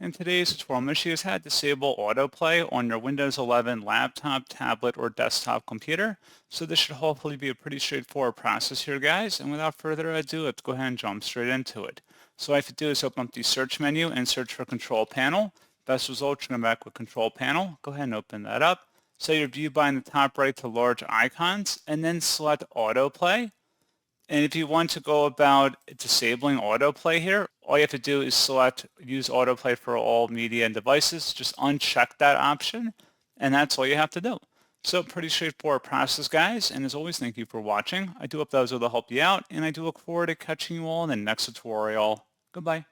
In today's tutorial, I'm going to show you how to disable AutoPlay on your Windows 11 laptop, tablet, or desktop computer. So this should hopefully be a pretty straightforward process here, guys. And without further ado, let's go ahead and jump straight into it. So what I have to do is open up the search menu and search for Control Panel. Best result, you're going to come back with Control Panel. Go ahead and open that up. Set your view by in the top right to large icons, and then select AutoPlay. And if you want to go about disabling autoplay here, all you have to do is select use autoplay for all media and devices. Just uncheck that option, and that's all you have to do. So pretty straightforward process, guys. And as always, thank you for watching. I do hope that was able to help you out, and I do look forward to catching you all in the next tutorial. Goodbye.